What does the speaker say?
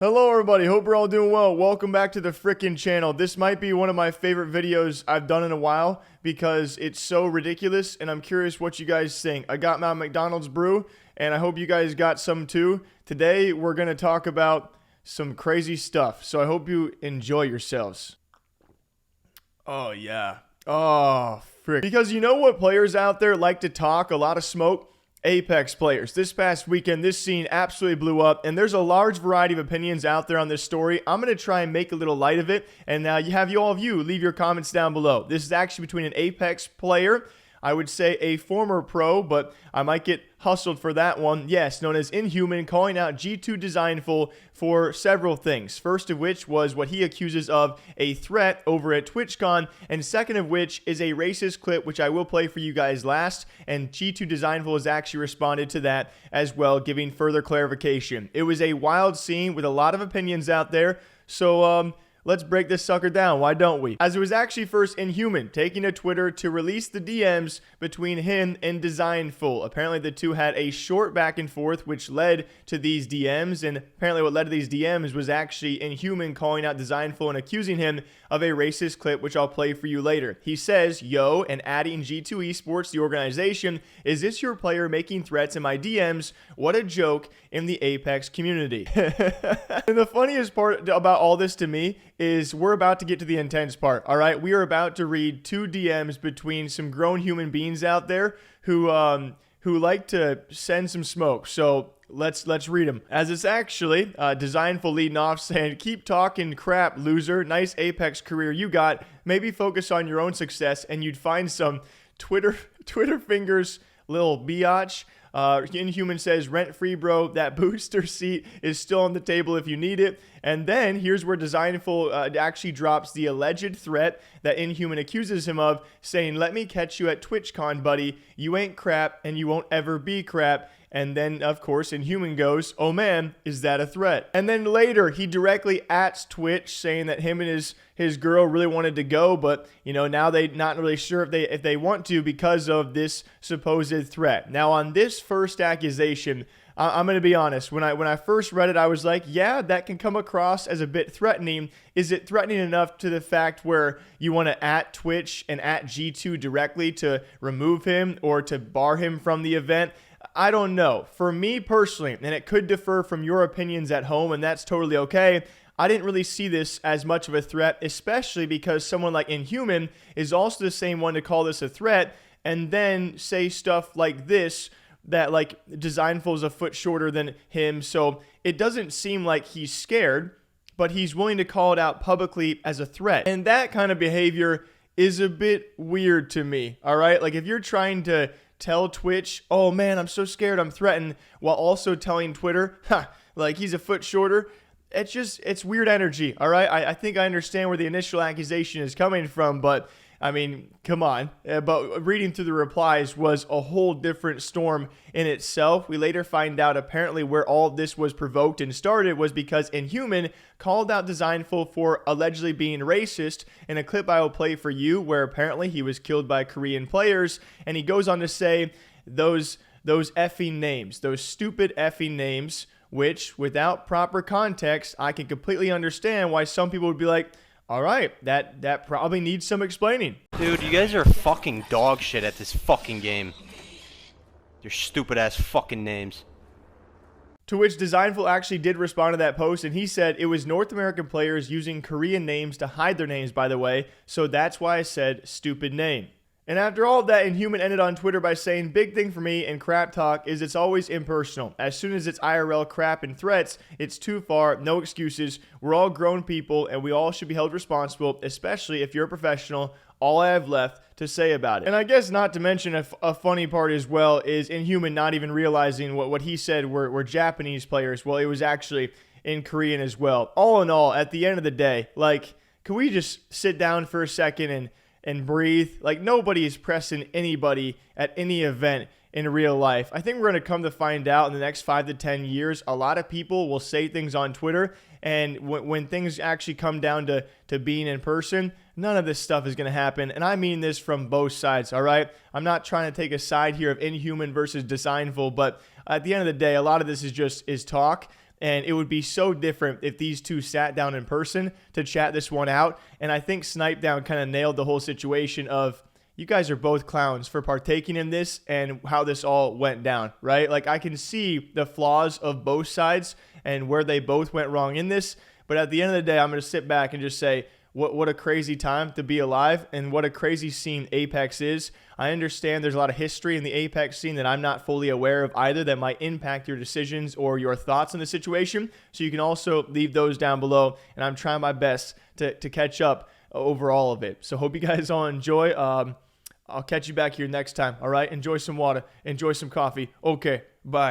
Hello everybody, hope you're all doing well. Welcome back to the frickin' channel. This might be one of my favorite videos I've done in a while because it's so ridiculous and I'm curious what you guys think. I got my McDonald's brew and I hope you guys got some too. Today we're going to talk about some crazy stuff, so I hope you enjoy yourselves. Oh yeah. Oh frick. Because you know what players out there like to talk, a lot of smoke? Apex players. This past weekend, this scene absolutely blew up, and there's a large variety of opinions out there on this story. I'm going to try and make a little light of it, and now all of you leave your comments down below. This is actually between an Apex player, I would say a former pro, but I might get hustled for that one. Yes, known as Inhuman, calling out G2 Dezignful for several things. First of which was what he accuses of a threat over at TwitchCon, and second of which is a racist clip, which I will play for you guys last, and G2 Dezignful has actually responded to that as well, giving further clarification. It was a wild scene with a lot of opinions out there, so let's break this sucker down, why don't we? As it was actually first Inhuman taking to Twitter to release the DMs between him and Dezignful. Apparently the two had a short back and forth which led to these DMs, and apparently what led to these DMs was actually Inhuman calling out Dezignful and accusing him of a racist clip, which I'll play for you later. He says, "Yo," and adding G2 Esports, the organization, "Is this your player making threats in my DMs? What a joke in the Apex community." And the funniest part about all this to me is we're about to get to the intense part, all right? We are about to read two DMs between some grown human beings out there who like to send some smoke. So let's read them. As it's actually Dezignful leading off saying, "Keep talking crap, loser. Nice Apex career you got. Maybe focus on your own success and you'd find some Twitter fingers, little biatch." Inhuman says, "Rent free, bro. That booster seat is still on the table if you need it." And then here's where Dezignful actually drops the alleged threat that Inhuman accuses him of, saying, "Let me catch you at TwitchCon, buddy. You ain't crap and you won't ever be crap." And then, of course, Inhuman goes, "Oh man, is that a threat?" And then later, he directly ats Twitch, saying that him and his girl really wanted to go, but, you know, now they're not really sure if they want to because of this supposed threat. Now, on this first accusation, I'm going to be honest. When I first read it, I was like, yeah, that can come across as a bit threatening. Is it threatening enough to the fact where you want to at Twitch and at G2 directly to remove him or to bar him from the event? I don't know. For me personally, and it could differ from your opinions at home, and that's totally okay, I didn't really see this as much of a threat, especially because someone like Inhuman is also the same one to call this a threat and then say stuff like this, that like Dezignful is a foot shorter than him. So it doesn't seem like he's scared, but he's willing to call it out publicly as a threat. And that kind of behavior is a bit weird to me, all right? Like if you're trying to tell Twitch, "Oh man, I'm so scared, I'm threatened," while also telling Twitter, like he's a foot shorter, it's weird energy, all right? I think I understand where the initial accusation is coming from, but I mean, come on. But reading through the replies was a whole different storm in itself. We later find out apparently where all of this was provoked and started was because Inhuman called out Dezignful for allegedly being racist in a clip I will play for you where apparently he was killed by Korean players. And he goes on to say those effing names, those stupid effing names, which without proper context, I can completely understand why some people would be like, all right, that probably needs some explaining. Dude, you guys are fucking dog shit at this fucking game. Your stupid ass fucking names. To which Dezignful actually did respond to that post, and he said it was North American players using Korean names to hide their names, by the way, so that's why I said stupid name. And after all of that, Inhuman ended on Twitter by saying, "Big thing for me in crap talk is it's always impersonal. As soon as it's IRL crap and threats, it's too far, no excuses. We're all grown people and we all should be held responsible, especially if you're a professional. All I have left to say about it." And I guess not to mention a funny part as well is Inhuman not even realizing what he said were Japanese players. Well, it was actually in Korean as well. All in all, at the end of the day, like, can we just sit down for a second and breathe? Like, nobody is pressing anybody at any event in real life. I think we're going to come to find out in the next 5 to 10 years, a lot of people will say things on Twitter, and when things actually come down to being in person, none of this stuff is going to happen. And I mean this from both sides, all right? I'm not trying to take a side here of Inhuman versus Dezignful, but at the end of the day, a lot of this is talk. And it would be so different if these two sat down in person to chat this one out. And I think Snipedown kind of nailed the whole situation of, you guys are both clowns for partaking in this and how this all went down, right? Like, I can see the flaws of both sides and where they both went wrong in this. But at the end of the day, I'm going to sit back and just say, what a crazy time to be alive, and what a crazy scene Apex is. I understand there's a lot of history in the Apex scene that I'm not fully aware of either that might impact your decisions or your thoughts on the situation. So you can also leave those down below, and I'm trying my best to catch up over all of it. So hope you guys all enjoy. I'll catch you back here next time. All right, enjoy some water, enjoy some coffee. Okay, bye.